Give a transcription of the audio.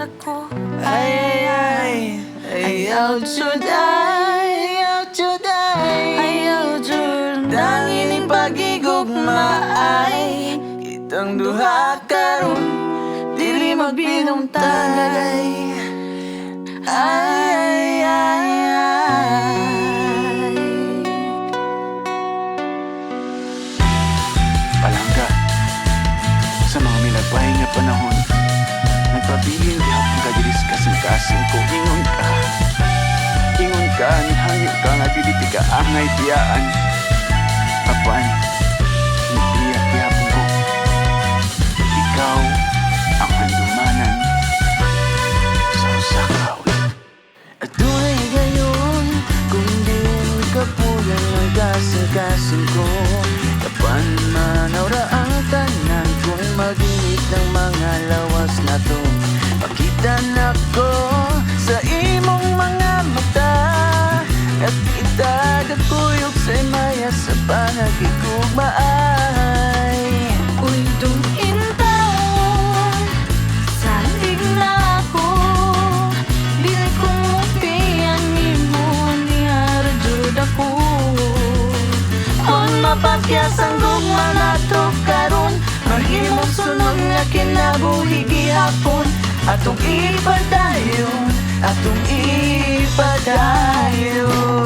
ako. Ayaw juday, ayaw jud Dangining pagigugmaay Kitang duha karon dili magbinuntay. Palangga, sa mga milagpahay nga panahon, nagpabilin gihapon ka diri sa kasing-kasing ko. Ingon ka, nihangyo ka nga dili ti ka angay tiyaan. Apan, nagbiyak gihapon ko. Ikaw ang handumanan sa usa ka ulit. At tunay gayon kung di kapuyan ang kasing-kasing ko. Kapan manawra ang tanan kung maginit ng mga lawas na to. Makita na ko sa imong mga mata at itagakuyog sa maya sa panagigugmaay. Uy, intaon, salig na ako. Dili kong mupian nimo, nihara jud ako. Kung mapagyas ang gugma nato karon, mahimong sunod nga kinabuhi gihapon. Atong ipadayon, atong ipadayon.